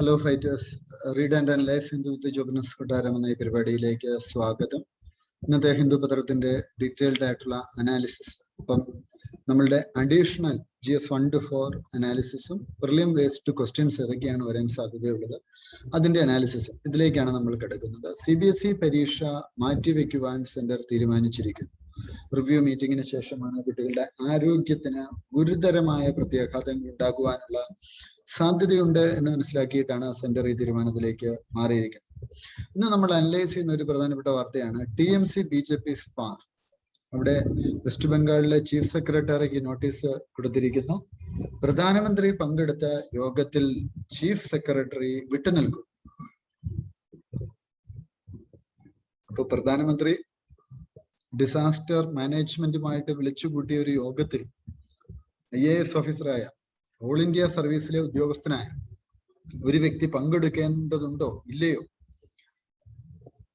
Hello fighters, read and analyse Hindu with ജോബിനസ് കൊട്ടാരം എന്ന ഈ പരിപാടിയിലേക്ക് സ്വാഗതം. ഇന്നത്തെ ഹിന്ദു പത്രത്തിന്റെ ഡീറ്റെയിൽഡ് ആയിട്ടുള്ള അനാലിസിസ്, അപ്പം നമ്മളുടെ അഡീഷണൽ GS 1 to 4 അനാലിസിസും പ്രിലിം ബേസ്ഡ് ക്വസ്റ്റ്യൻസ് ഏതൊക്കെയാണ് വരാൻ സാധ്യതയുള്ളത് അതിന്റെ അനാലിസിസും ഇതിലേക്കാണ് നമ്മൾ കിടക്കുന്നത്. CBSE പരീക്ഷ മാറ്റിവെക്കുവാൻ സെന്റർ തീരുമാനിച്ചിരിക്കുന്നു. റിവ്യൂ മീറ്റിംഗിന് ശേഷമാണ് കുട്ടികളുടെ ആരോഗ്യത്തിന് ഗുരുതരമായ പ്രത്യാഘാതങ്ങൾ ഉണ്ടാകുവാനുള്ള സാധ്യതയുണ്ട് എന്ന് മനസ്സിലാക്കിയിട്ടാണ് സെന്റർ ഈ തീരുമാനത്തിലേക്ക് മാറിയിരിക്കുന്നത്. ഇന്ന് നമ്മൾ അനലൈസ് ചെയ്യുന്ന ഒരു പ്രധാനപ്പെട്ട വാർത്തയാണ് TMC BJP സ്പാർ. അവിടെ വെസ്റ്റ് ബംഗാളിലെ ചീഫ് സെക്രട്ടറിക്ക് നോട്ടീസ് കൊടുത്തിരിക്കുന്നു. പ്രധാനമന്ത്രി പങ്കെടുത്ത യോഗത്തിൽ ചീഫ് സെക്രട്ടറി വിട്ടുനിൽക്കും. അപ്പൊ പ്രധാനമന്ത്രി ഡിസാസ്റ്റർ മാനേജ്മെന്റുമായിട്ട് വിളിച്ചുകൂട്ടിയ ഒരു യോഗത്തിൽ IAS ഓഫീസറായ ഓൾ ഇന്ത്യ സർവീസിലെ ഉദ്യോഗസ്ഥനായ ഒരു വ്യക്തി പങ്കെടുക്കേണ്ടതുണ്ടോ ഇല്ലയോ,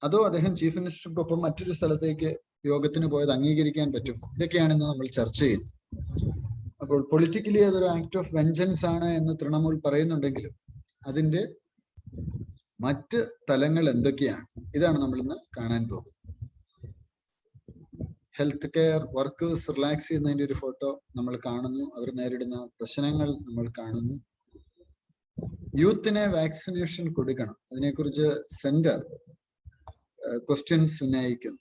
അതോ അദ്ദേഹം ചീഫ് മിനിസ്റ്റർക്കൊപ്പം മറ്റൊരു സ്ഥലത്തേക്ക് യോഗത്തിന് പോയത് അംഗീകരിക്കാൻ പറ്റുമോ, ഇതൊക്കെയാണ് ഇന്ന് നമ്മൾ ചർച്ച ചെയ്യുന്നത്. അപ്പോൾ പൊളിറ്റിക്കലി അതൊരു ആക്ട് ഓഫ് വെഞ്ചൻസ് ആണ് എന്ന് തൃണമൂൽ പറയുന്നുണ്ടെങ്കിലും അതിന്റെ മറ്റ് തലങ്ങൾ എന്തൊക്കെയാണ്, ഇതാണ് നമ്മൾ ഇന്ന് കാണാൻ പോകുന്നത്. ഹെൽത്ത് കെയർ വർക്കേഴ്സ് റിലാക്സ് ചെയ്യുന്നതിന്റെ ഒരു ഫോട്ടോ നമ്മൾ കാണുന്നു. അവർ നേരിടുന്ന പ്രശ്നങ്ങൾ നമ്മൾ കാണുന്നു. യൂത്തിനെ വാക്സിനേഷൻ കൊടുക്കണം, അതിനെക്കുറിച്ച് സെന്റർ ക്വസ്റ്റ്യൻസ് ഉന്നയിക്കുന്നു.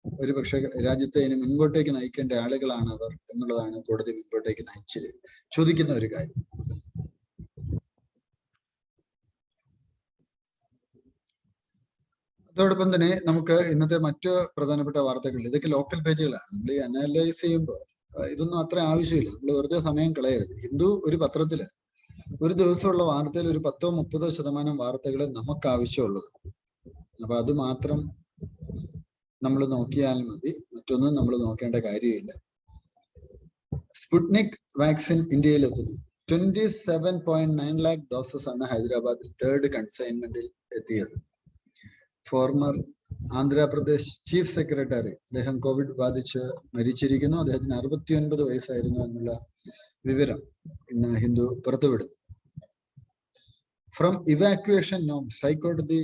ഒരുപക്ഷെ രാജ്യത്തെ ഇനി മുൻപോട്ടേക്ക് നയിക്കേണ്ട ആളുകളാണ് അവർ എന്നുള്ളതാണ് കോടതി മുൻപോട്ടേക്ക് നയിച്ചത് ചോദിക്കുന്ന ഒരു കാര്യം. അതോടൊപ്പം തന്നെ നമുക്ക് ഇന്നത്തെ മറ്റ് പ്രധാനപ്പെട്ട വാർത്തകൾ, ഇതൊക്കെ ലോക്കൽ പേജുകളാണ്. നമ്മൾ ഈ അനലൈസ് ചെയ്യുമ്പോൾ ഇതൊന്നും അത്ര ആവശ്യമില്ല, നമ്മൾ വെറുതെ സമയം കളയരുത്. ഹിന്ദു ഒരു പത്രത്തില് ഒരു ദിവസമുള്ള വാർത്തയിൽ ഒരു 10-30% വാർത്തകൾ നമുക്ക് ആവശ്യമുള്ളത്. അപ്പൊ അത് മാത്രം നമ്മൾ നോക്കിയാൽ മതി, മറ്റൊന്നും നമ്മൾ നോക്കേണ്ട കാര്യമില്ല. സ്പുട്നിക് വാക്സിൻ ഇന്ത്യയിൽ എത്തുന്നു. 27.9 lakh ഡോസസ് ആണ് ഹൈദരാബാദിൽ തേർഡ് കൺസൈൻമെന്റിൽ എത്തിയത്. ഫോർമർ ആന്ധ്രാപ്രദേശ് ചീഫ് സെക്രട്ടറി, അദ്ദേഹം കോവിഡ് ബാധിച്ച് മരിച്ചിരിക്കുന്നു. അദ്ദേഹത്തിന് 69 വയസ്സായിരുന്നു എന്നുള്ള വിവരം ഇന്ന് ഹിന്ദു പുറത്തുവിടുന്നു. ഫ്രം ഇവാക്യുവേഷൻ നോംസ്, ഹൈക്കോടതി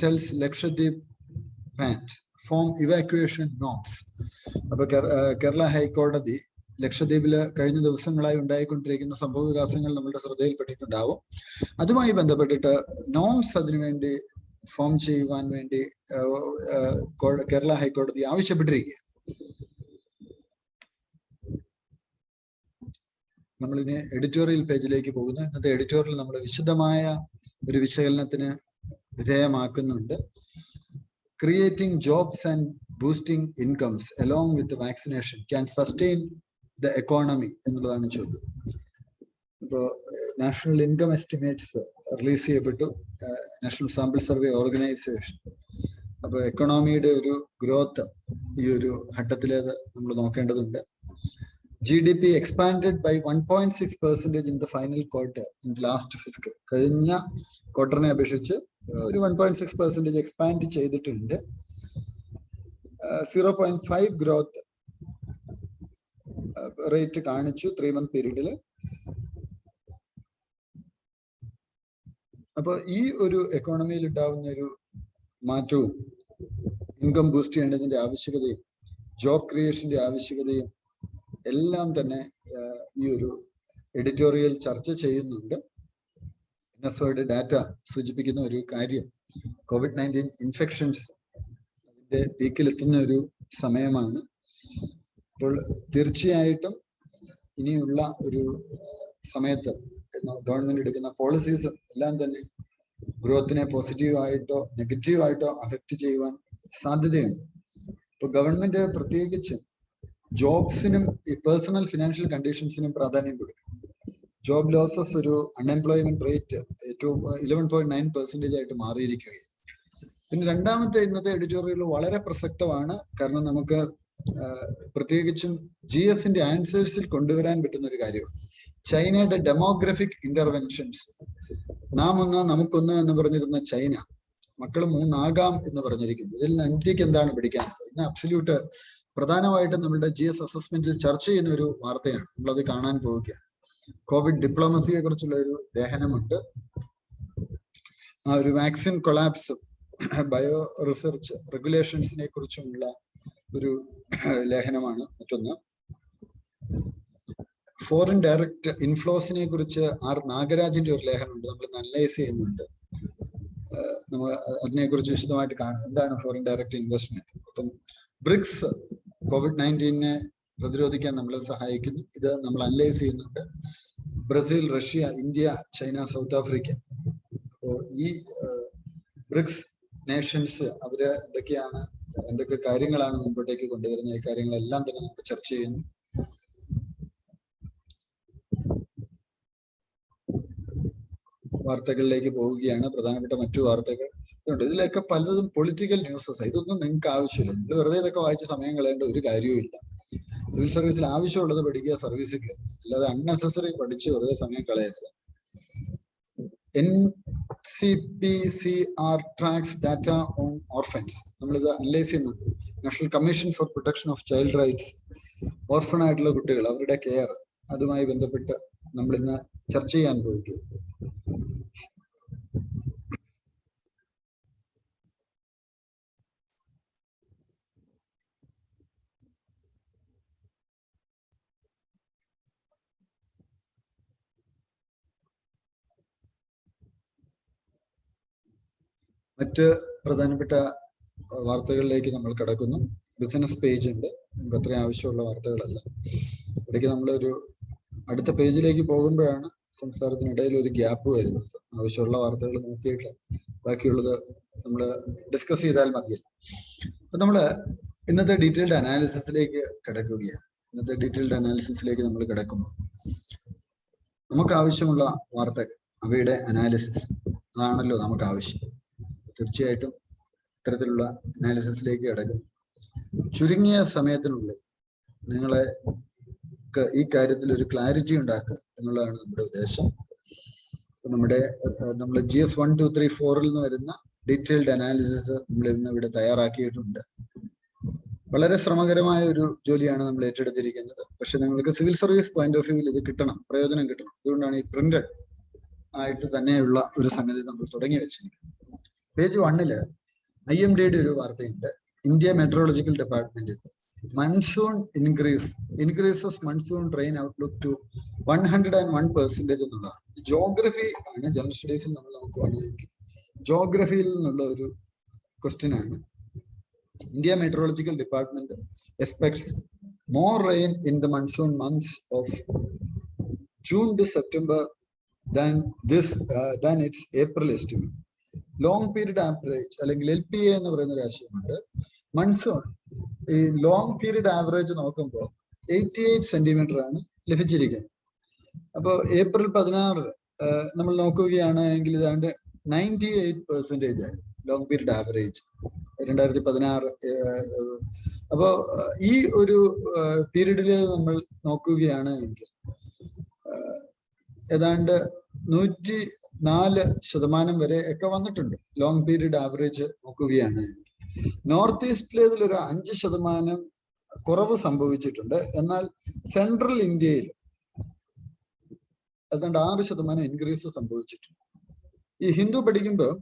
tells Lakshadweep pans from evacuation norms. അപ്പൊ കേരള ഹൈക്കോടതി ലക്ഷദ്വീപില് കഴിഞ്ഞ ദിവസങ്ങളായി ഉണ്ടായിക്കൊണ്ടിരിക്കുന്ന സംഭവ വികാസങ്ങൾ നമ്മളുടെ ശ്രദ്ധയിൽപ്പെട്ടിട്ടുണ്ടാവും. അതുമായി ബന്ധപ്പെട്ടിട്ട് നോംസ് അതിനുവേണ്ടി ഫോം ചെയ്യുവാൻ വേണ്ടി കേരള ഹൈക്കോടതി ആവശ്യപ്പെട്ടിരിക്കുക. നമ്മളിനി എഡിറ്റോറിയൽ പേജിലേക്ക് പോകുന്നു. ഇന്നത്തെ എഡിറ്റോറിയൽ നമ്മൾ വിശദമായ ഒരു വിശകലനത്തിന് വിധേയമാക്കുന്നുണ്ട്. Creating jobs and boosting incomes along with vaccination can sustain the economy എന്നുള്ളതാണ് ചോദ്യം. ഇപ്പോൾ നാഷണൽ ഇൻകം എസ്റ്റിമേറ്റ്സ് റിലീസ് ചെയ്യപ്പെട്ടു, നാഷണൽ സാമ്പിൾ സർവേ ഓർഗനൈസേഷൻ. അപ്പൊ എക്കണോമിയുടെ ഒരു ഗ്രോത്ത് ഈ ഒരു ഘട്ടത്തിലേത് നമ്മൾ നോക്കേണ്ടതുണ്ട്. GDP expanded by 1.6% in the final quarter in the last fiscal. കഴിഞ്ഞ ക്വാർട്ടറിനെ അപേക്ഷിച്ച് ഒരു 1.6% എക്സ്പാൻഡ് ചെയ്തിട്ടുണ്ട്. 0.5 ഗ്രോത്ത് റേറ്റ് കാണിച്ചു 3-month പീരീഡില്. അപ്പൊ ഈ ഒരു എക്കോണമിയിൽ ഉണ്ടാവുന്ന ഒരു മാറ്റവും ഇൻകം ബൂസ്റ്റ് ചെയ്യേണ്ടതിന്റെ ആവശ്യകതയും ജോബ് ക്രിയേഷന്റെ ആവശ്യകതയും എല്ലാം തന്നെ ഈ ഒരു എഡിറ്റോറിയൽ ചർച്ച ചെയ്യുന്നുണ്ട്. NSOയുടെ ഡാറ്റ സൂചിപ്പിക്കുന്ന ഒരു കാര്യം, COVID-19 ഇൻഫെക്ഷൻസ് അതിന്റെ പീക്കിലെത്തുന്ന ഒരു സമയമാണ്. അപ്പോൾ തീർച്ചയായിട്ടും ഇനിയുള്ള ഒരു സമയത്ത് ഗവൺമെന്റ് എടുക്കുന്ന പോളിസീസും എല്ലാം തന്നെ ഗ്രോത്തിനെ പോസിറ്റീവായിട്ടോ നെഗറ്റീവായിട്ടോ അഫക്റ്റ് ചെയ്യുവാൻ സാധ്യതയുണ്ട്. ഇപ്പൊ ഗവൺമെന്റ് പ്രത്യേകിച്ചും ജോബ്സിനും ഈ പേഴ്സണൽ ഫിനാൻഷ്യൽ കണ്ടീഷൻസിനും പ്രാധാന്യം കൊടുക്കും. ജോബ് ലോസസ് ഒരു അൺഎംപ്ലോയ്മെന്റ് റേറ്റ് ഏറ്റവും 11.9% ആയിട്ട് മാറിയിരിക്കുകയാണ്. പിന്നെ രണ്ടാമത്തെ ഇന്നത്തെ എഡിറ്റോറിയൽ വളരെ പ്രസക്തമാണ്. കാരണം നമുക്ക് പ്രത്യേകിച്ചും GSന്റെ ആൻസേഴ്സിൽ കൊണ്ടുവരാൻ പറ്റുന്ന ഒരു കാര്യമാണ് ചൈനയുടെ ഡെമോഗ്രഫിക് ഇന്റർവെൻഷൻസ്. നാം ഒന്ന് നമുക്കൊന്ന് എന്ന് പറഞ്ഞിരുന്ന ചൈന മക്കൾ 3 ആകാം എന്ന് പറഞ്ഞിരിക്കുന്നു. ഇതിൽ ഇന്ത്യക്ക് എന്താണ് പിടിക്കാനുള്ളത്? ഇന്ന് അബ്സല്യൂട്ട് പ്രധാനമായിട്ടും നമ്മുടെ GS അസസ്മെന്റിൽ ചർച്ച ചെയ്യുന്ന ഒരു വാർത്തയാണ്. നമ്മളത് കാണാൻ പോവുകയാണ്. കോവിഡ് ഡിപ്ലോമസിയെ കുറിച്ചുള്ള ഒരു ലേഖനമുണ്ട്. ഒരു വാക്സിൻ കൊളാപ്സ്, ബയോ റിസർച്ച് റെഗുലേഷൻസിനെ കുറിച്ചുമുള്ള ഒരു ലേഖനമാണ് മറ്റൊന്ന്. ഫോറിൻ ഡയറക്റ്റ് ഇൻഫ്ലോസിനെ കുറിച്ച് ആർ നാഗരാജിന്റെ ഒരു ലേഖനമുണ്ട്, നമ്മൾ അനലൈസ് ചെയ്യുന്നുണ്ട്. നമ്മൾ അതിനെക്കുറിച്ച് വിശദമായിട്ട് കാണും, എന്താണ് ഫോറിൻ ഡയറക്റ്റ് ഇൻവെസ്റ്റ്മെന്റ്. അപ്പം ബ്രിക്സ് COVID-19 പ്രതിരോധിക്കാൻ നമ്മളെ സഹായിക്കുന്നു. ഇത് നമ്മൾ അനലൈസ് ചെയ്യുന്നുണ്ട്. Brazil, Russia, India, China, south Africa. അപ്പോൾ ഈ ബ്രിക്സ് നേഷൻസ് അവര് എന്തൊക്കെ കാര്യങ്ങളാണ് മുമ്പോട്ടേക്ക് കൊണ്ടുവരുന്നത്, ഈ കാര്യങ്ങളെല്ലാം തന്നെ നമ്മൾ ചർച്ച ചെയ്യുന്നു. വാർത്തകളിലേക്ക് പോവുകയാണ്. പ്രധാനപ്പെട്ട മറ്റു വാർത്തകൾ ഉണ്ട്. ഇതിലൊക്കെ പലതും പൊളിറ്റിക്കൽ ന്യൂസസ്. ഇതൊന്നും നിങ്ങൾക്ക് ആവശ്യമില്ല. നിങ്ങൾ വെറുതെ ഇതൊക്കെ വായിച്ച് സമയം കളയേണ്ട ഒരു കാര്യവും ഇല്ല. സിവിൽ സർവീസിൽ ആവശ്യമുള്ളത് പഠിക്കുക, സർവീസിൽ കയറുക. അല്ലാതെ അൺനെസസറി പഠിച്ച് വെറുതെ സമയം കളയരുത്. NCPCR tracks data on orphans. നമ്മളിത് അനലൈസ് ചെയ്യുന്നുണ്ട്. National commission for protection of child rights. Orphan ആയിട്ടുള്ള കുട്ടികൾ, അവരുടെ കെയർ, അതുമായി ബന്ധപ്പെട്ട് നമ്മളിന്ന് ചർച്ച ചെയ്യാൻ പോവുകയാണ്. മറ്റ് പ്രധാനപ്പെട്ട വാർത്തകളിലേക്ക് നമ്മൾ കടക്കുന്നു. ബിസിനസ് പേജ് ഉണ്ട്, നമുക്ക് അത്രയും ആവശ്യമുള്ള വാർത്തകളല്ല. ഇടയ്ക്ക് നമ്മളൊരു അടുത്ത പേജിലേക്ക് പോകുമ്പോഴാണ് സംസാരത്തിനിടയിൽ ഒരു ഗ്യാപ്പ് വരുന്നത്. ആവശ്യമുള്ള വാർത്തകൾ നോക്കിയിട്ട് ബാക്കിയുള്ളത് നമ്മൾ ഡിസ്കസ് ചെയ്താൽ മതിയല്ലോ. അപ്പൊ നമ്മള് ഇന്നത്തെ ഡീറ്റെയിൽഡ് അനാലിസിസിലേക്ക് കിടക്കുകയാണ്. ഇന്നത്തെ ഡീറ്റെയിൽഡ് അനാലിസിസിലേക്ക് നമ്മൾ കിടക്കുമ്പോൾ നമുക്ക് ആവശ്യമുള്ള വാർത്തകൾ, അവയുടെ അനാലിസിസ്, അതാണല്ലോ നമുക്ക് ആവശ്യം. തീർച്ചയായിട്ടും ഇത്തരത്തിലുള്ള അനാലിസിസിലേക്ക് കിടക്കും. ചുരുങ്ങിയ സമയത്തിനുള്ളിൽ നിങ്ങളെ ഈ കാര്യത്തിൽ ഒരു ക്ലാരിറ്റി ഉണ്ടാക്കുക എന്നുള്ളതാണ് നമ്മുടെ ഉദ്ദേശം. നമ്മൾ GS 1, 2, 3, 4 നിന്ന് വരുന്ന ഡീറ്റെയിൽഡ് അനാലിസിസ് നമ്മൾ ഇന്ന് ഇവിടെ തയ്യാറാക്കിയിട്ടുണ്ട്. വളരെ ശ്രമകരമായ ഒരു ജോലിയാണ് നമ്മൾ ഏറ്റെടുത്തിരിക്കുന്നത്. പക്ഷെ നിങ്ങൾക്ക് സിവിൽ സർവീസ് പോയിന്റ് ഓഫ് വ്യൂവിൽ ഇത് കിട്ടണം, പ്രയോജനം കിട്ടണം. അതുകൊണ്ടാണ് ഈ പ്രിന്റഡ് ആയിട്ട് തന്നെയുള്ള ഒരു സംഗതി നമ്മൾ തുടങ്ങി വെച്ചിരിക്കുന്നത്. പേജ് 1 IMDയുടെ ഒരു വാർത്തയുണ്ട്. India meteorological department monsoon increases monsoon rain outlook to 101% എന്നുള്ളതാണ്. ജോഗ്രഫി ആണ്. ജനറൽ സ്റ്റഡീസിൽ നമ്മൾ നോക്കുവാണെങ്കിൽ ജോഗ്രഫിയിൽ നിന്നുള്ള ഒരു ക്വസ്റ്റ്യൻ ആണ്. India meteorological department expects more rain in the monsoon months of June to September than its April estimate. Long period average അല്ലെങ്കിൽ LPA എന്ന് പറയുന്ന ഒരു ആശയമുണ്ട്. മൺസൂൺ ഈ ലോങ് പീരീഡ് ആവറേജ് നോക്കുമ്പോൾ 88 സെന്റിമീറ്റർ ആണ് ലഭിച്ചിരിക്കുന്നത്. അപ്പോൾ April 16 നമ്മൾ നോക്കുകയാണെങ്കിൽ ഇതാണ്ട് 98% ആയി ലോങ് പീരീഡ് ആവറേജ് 2016. അപ്പോൾ ഈ ഒരു പീരീഡിൽ നമ്മൾ നോക്കുകയാണെങ്കിൽ ഏതാണ്ട് 104% വരെ ഒക്കെ വന്നിട്ടുണ്ട് ലോങ് പീരീഡ് ആവറേജ് നോക്കുകയാണ്. നോർത്ത് ഈസ്റ്റിലേതിൽ ഒരു 5% കുറവ് സംഭവിച്ചിട്ടുണ്ട്. എന്നാൽ സെൻട്രൽ ഇന്ത്യയിൽ ഏതാണ്ട് 6% ഇൻക്രീസ് സംഭവിച്ചിട്ടുണ്ട്. ഈ ഹിന്ദു പഠിക്കുമ്പോൾ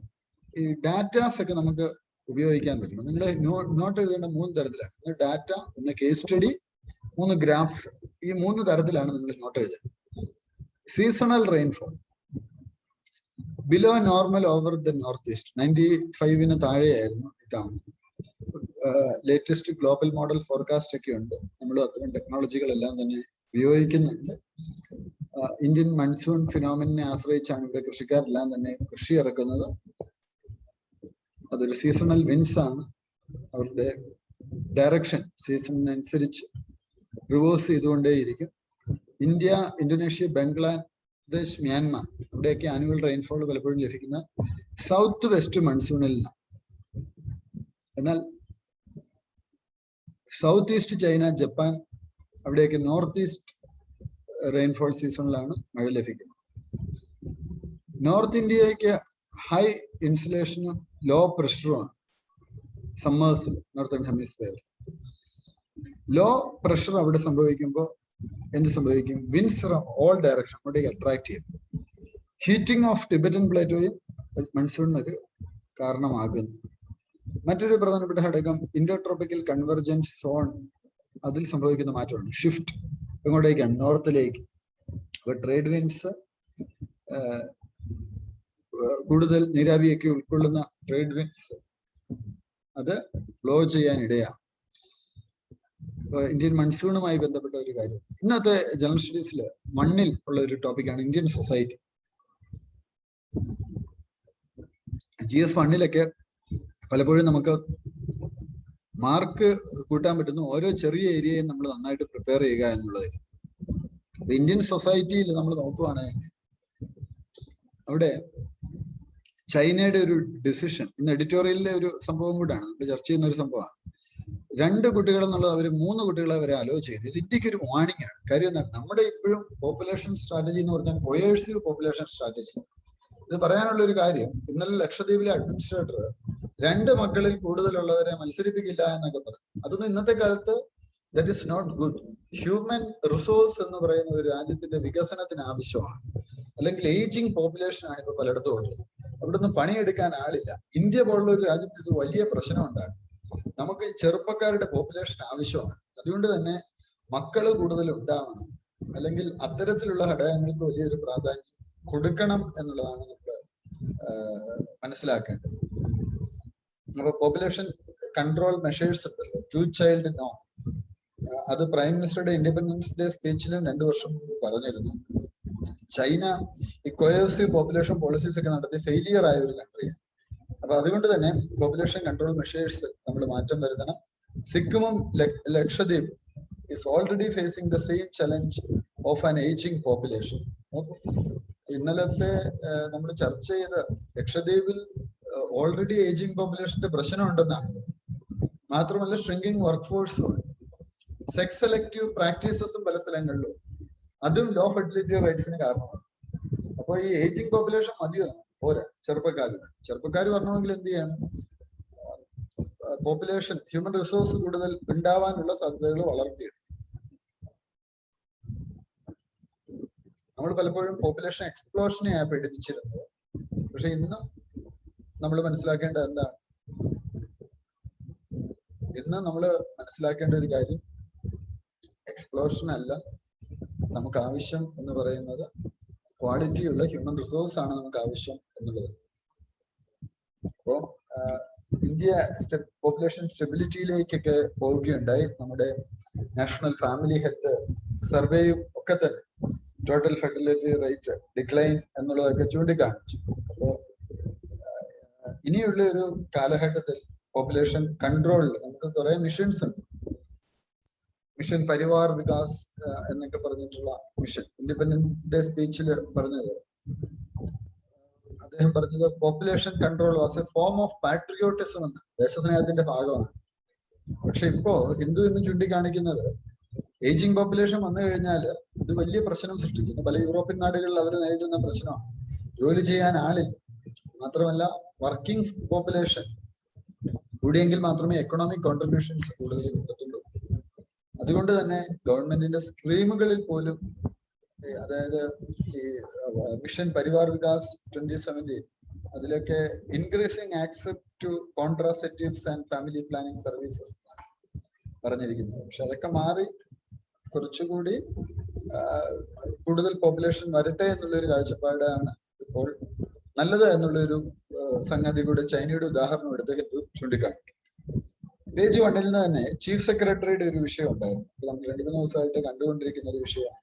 ഈ ഡാറ്റാസ് ഒക്കെ നമുക്ക് ഉപയോഗിക്കാൻ പറ്റണം. നിങ്ങൾ നോട്ട് എഴുതേണ്ട 3 തരത്തിലാണ്. ഒന്ന് ഡാറ്റ, ഒന്ന് കേസ് സ്റ്റഡി, 3 ഗ്രാഫ്സ്. ഈ 3 തരത്തിലാണ് നിങ്ങൾ നോട്ട് എഴുതുന്നത്. Seasonal rainfall below normal over the north east 95 താഴെയായിരുന്നു ഇത്തവണ. ലേറ്റസ്റ്റ് ഗ്ലോബൽ മോഡൽ ഫോർകാസ്റ്റ് ഒക്കെ ഉണ്ട്. നമ്മൾ അത്തരം ടെക്നോളജികളെല്ലാം തന്നെ ഉപയോഗിക്കുന്നുണ്ട്. ഇന്ത്യൻ മൺസൂൺ ഫിനോമിനെ ആശ്രയിച്ചാണ് ഇവിടെ കൃഷിക്കാരെല്ലാം തന്നെ കൃഷി ഇറക്കുന്നത്. അതൊരു സീസണൽ വിൻസ് ആണ്. അവരുടെ ഡയറക്ഷൻ സീസണിനനുസരിച്ച് റിവേഴ്സ് ചെയ്തുകൊണ്ടേയിരിക്കും. ഇന്ത്യ, ഇന്തോനേഷ്യ, ബംഗ്ലാദേശ്, മ്യാൻമാർ ഇവിടെയൊക്കെ ആനുവൽ റെയിൻഫോൾ പലപ്പോഴും ലഭിക്കുന്ന സൗത്ത് വെസ്റ്റ് മൺസൂണിലാണ്. എന്നാൽ സൗത്ത് ഈസ്റ്റ് ചൈന, ജപ്പാൻ അവിടെയൊക്കെ നോർത്ത് ഈസ്റ്റ് റെയിൻഫോൾ സീസണിലാണ് മഴ ലഭിക്കുന്നത്. നോർത്ത് ഇന്ത്യക്ക് ഹൈ ഇൻസുലേഷനും ലോ പ്രഷറുമാണ് സമ്മേഴ്സിൽ നോർത്തേൺ ഹെമിസ്ഫിയർ. ലോ പ്രഷർ അവിടെ സംഭവിക്കുമ്പോൾ എന്ത് സംഭവിക്കും? വിൻസ് ഫ്രം ഓൾ ഡയറക്ഷൻ അങ്ങോട്ടേക്ക് അട്രാക്ട് ചെയ്യും. ഹീറ്റിംഗ് ഓഫ് ടിബറ്റൻ പ്ലേറ്റോയും മൺസൂണിനൊരു കാരണമാകുന്നു. മറ്റൊരു പ്രധാനപ്പെട്ട ഘടകം ഇന്റർട്രോപ്പിക്കൽ കൺവെർജൻസ് സോൺ, അതിൽ സംഭവിക്കുന്ന മാറ്റമാണ്. ഷിഫ്റ്റ് ഇങ്ങോട്ടേക്കാണ്, നോർത്തിലേക്ക്. അപ്പൊ ട്രേഡ് വിൻസ്, കൂടുതൽ നീരാവിയൊക്കെ ഉൾക്കൊള്ളുന്ന ട്രേഡ് വിൻസ് അത് ബ്ലോ ചെയ്യാൻ ഇടയാണ്. ഇന്ത്യൻ മൺസൂണുമായി ബന്ധപ്പെട്ട ഒരു കാര്യം. ഇന്നത്തെ ജനറൽ സ്റ്റഡീസിൽ മണ്ണിൽ ഉള്ള ഒരു ടോപ്പിക്കാണ് ഇന്ത്യൻ സൊസൈറ്റി. GS 1 പലപ്പോഴും നമുക്ക് മാർക്ക് കൂട്ടാൻ പറ്റുന്ന ഓരോ ചെറിയ ഏരിയയും നമ്മൾ നന്നായിട്ട് പ്രിപ്പയർ ചെയ്യുക എന്നുള്ളത്. ഇന്ത്യൻ സൊസൈറ്റിയിൽ നമ്മൾ നോക്കുവാണെങ്കിൽ അവിടെ ചൈനയുടെ ഒരു ഡിസിഷൻ, ഇന്ന് എഡിറ്റോറിയലിലെ ഒരു സംഭവം കൂടാണ് നമ്മൾ ചർച്ച ചെയ്യുന്ന ഒരു സംഭവമാണ്. 2 കുട്ടികൾ എന്നുള്ളത് അവർ 3 കുട്ടികളെ വരെ അലോ ചെയ്തു. ഇത് ഇന്ത്യക്ക് ഒരു വാണിംഗ് ആണ്. കാര്യം എന്താണ്? നമ്മുടെ ഇപ്പോഴും പോപ്പുലേഷൻ സ്ട്രാറ്റജി എന്ന് പറഞ്ഞാൽ കോയേഴ്സീവ് പോപ്പുലേഷൻ സ്ട്രാറ്റജി. ഇത് പറയാനുള്ള ഒരു കാര്യം, ഇന്നലെ ലക്ഷദ്വീപിലെ അഡ്മിനിസ്ട്രേറ്റർ 2 മക്കളിൽ കൂടുതലുള്ളവരെ മത്സരിപ്പിക്കില്ല എന്നൊക്കെ പറഞ്ഞു. അതൊന്നും ഇന്നത്തെ കാലത്ത് that is not good. Human resource എന്ന് പറയുന്ന ഒരു രാജ്യത്തിന്റെ വികസനത്തിന് ആവശ്യമാണ്. അല്ലെങ്കിൽ ഏജിങ് പോപ്പുലേഷൻ ആണ് ഇപ്പൊ പലയിടത്തും ഉള്ളത്. അവിടുന്ന് പണിയെടുക്കാൻ ആളില്ല. ഇന്ത്യ പോലുള്ള ഒരു രാജ്യത്ത് ഇത് വലിയ പ്രശ്നം ഉണ്ടാകും. നമുക്ക് ചെറുപ്പക്കാരുടെ പോപ്പുലേഷൻ ആവശ്യമാണ്. അതുകൊണ്ട് തന്നെ മക്കള് കൂടുതൽ ഉണ്ടാവണം, അല്ലെങ്കിൽ അത്തരത്തിലുള്ള ഘടകങ്ങൾക്ക് വലിയൊരു പ്രാധാന്യം കൊടുക്കണം എന്നുള്ളതാണ് നമ്മൾ മനസ്സിലാക്കേണ്ടത്. അപ്പൊ പോപ്പുലേഷൻ കൺട്രോൾ മെഷേഴ്സ് ഉണ്ടല്ലോ, 2 ചൈൽഡ് നോ, അത് പ്രൈം മിനിസ്റ്ററുടെ ഇൻഡിപെൻഡൻസ് ഡേ സ്പീച്ചിലും 2 വർഷം മുമ്പ് പറഞ്ഞിരുന്നു. ചൈന ഈ കോയേഴ്സീവ് പോപ്പുലേഷൻ പോളിസീസ് ഒക്കെ നടത്തി ഫെയിലിയർ ആയ ഒരു കൺട്രിയാണ്. അപ്പൊ അതുകൊണ്ട് തന്നെ പോപ്പുലേഷൻ കൺട്രോൾ മെഷേഴ്സ് നമ്മൾ മാറ്റം വരുത്തണം. സിക്കിമും Lakshadweep is already facing the same challenge of an aging population. ഇന്നലത്തെ നമ്മൾ ചർച്ച ചെയ്ത ലക്ഷദ്വീപിൽ ഓൾറെഡി ഏജിങ് പോപ്പുലേഷന്റെ പ്രശ്നം ഉണ്ടെന്നാണ്. മാത്രമല്ല ഷ്രിങ്കിങ് വർക്ക് ഫോഴ്സും, സെക്സ് സെലക്റ്റീവ് പ്രാക്ടീസസും പല സ്ഥലങ്ങളിലും, അതും ലോ ഫെർട്ടിലിറ്റി റൈറ്റ്സിന് കാരണമാണ്. അപ്പോൾ ഈ ഏജിങ് പോപ്പുലേഷൻ മതിയോ? പോരാ. ചെറുപ്പക്കാർ വരണമെങ്കിൽ എന്ത് ചെയ്യണം? പോപ്പുലേഷൻ, ഹ്യൂമൻ റിസോഴ്സ് കൂടുതൽ ഉണ്ടാവാനുള്ള സാധ്യതകൾ വളർത്തിയിടും. നമ്മൾ പലപ്പോഴും പോപ്പുലേഷൻ എക്സ്പ്ലോഷനെ പഠിപ്പിച്ചിരുന്നത്. പക്ഷെ ഇന്ന് നമ്മൾ മനസ്സിലാക്കേണ്ടത് എന്താണ്? ഇന്ന് നമ്മൾ മനസ്സിലാക്കേണ്ട ഒരു കാര്യം, എക്സ്പ്ലോഷൻ അല്ല നമുക്ക് ആവശ്യം എന്ന് പറയുന്നത്, ക്വാളിറ്റിയുള്ള ഹ്യൂമൻ റിസോഴ്സ് ആണ് നമുക്ക് ആവശ്യം എന്നുള്ളത്. അപ്പോ ഇന്ത്യ പോപ്പുലേഷൻ സ്റ്റെബിലിറ്റിയിലേക്കൊക്കെ പോവുകയുണ്ടായി. നമ്മുടെ നാഷണൽ ഫാമിലി ഹെൽത്ത് സർവേയും ഒക്കെ തന്നെ ടോട്ടൽ ഫെർട്ടിലിറ്റി റേറ്റ് ഡിക്ലൈൻ എന്നുള്ളതൊക്കെ ചൂണ്ടിക്കാണിച്ചു. അപ്പോൾ ഇനിയുള്ള ഒരു കാലഘട്ടത്തിൽ പോപ്പുലേഷൻ കൺട്രോളിൽ നമുക്ക് കുറെ മിഷൻസ് ഉണ്ട്. മിഷൻ പരിവാർ വികാസ് എന്നൊക്കെ പറഞ്ഞിട്ടുള്ള മിഷൻ, ഇൻഡിപെൻഡൻസ് ഡേ സ്പീച്ചിൽ പറഞ്ഞത്, അദ്ദേഹം പറഞ്ഞത് population control was A form of patriotism എന്ന്, ദേശസ്നേഹത്തിന്റെ ഭാഗമാണ്. പക്ഷെ ഇപ്പോ ഹിന്ദു എന്ന് ചൂണ്ടിക്കാണിക്കുന്നത് ഏജിങ് പോപ്പുലേഷൻ വന്നു കഴിഞ്ഞാൽ ഇത് വലിയ പ്രശ്നം സൃഷ്ടിക്കുന്നു. പല യൂറോപ്യൻ നാടുകളിൽ അവർ നേരിടുന്ന പ്രശ്നമാണ്. ജോലി ചെയ്യാൻ ആളില്ല. മാത്രമല്ല വർക്കിംഗ് പോപ്പുലേഷൻ കൂടിയെങ്കിൽ മാത്രമേ എക്കണോമിക് കോൺട്രിബ്യൂഷൻസ് കൂടുതൽ കിട്ടത്തുള്ളൂ. അതുകൊണ്ട് തന്നെ ഗവൺമെന്റിന്റെ സ്കീമുകളിൽ പോലും, അതായത് ഈ മിഷൻ പരിവാർ വികാസ് 2017, അതിലൊക്കെ increasing access to contraceptives and family planning services പറഞ്ഞിരിക്കുന്നത്. പക്ഷെ അതൊക്കെ മാറി കുറച്ചുകൂടി കൂടുതൽ പോപ്പുലേഷൻ വരട്ടെ എന്നുള്ളൊരു കാഴ്ചപ്പാടാണ് ഇപ്പോൾ നല്ലത് എന്നുള്ളൊരു സംഗതി കൂടെ ചൈനയുടെ ഉദാഹരണം എടുത്ത് ഹിന്ദു ചൂണ്ടിക്കാണിക്കും. പേജ് 1 തന്നെ ചീഫ് സെക്രട്ടറിയുടെ ഒരു വിഷയം ഉണ്ടായിരുന്നു. നമ്മൾ 2-3 ദിവസമായിട്ട് കണ്ടുകൊണ്ടിരിക്കുന്ന ഒരു വിഷയമാണ്.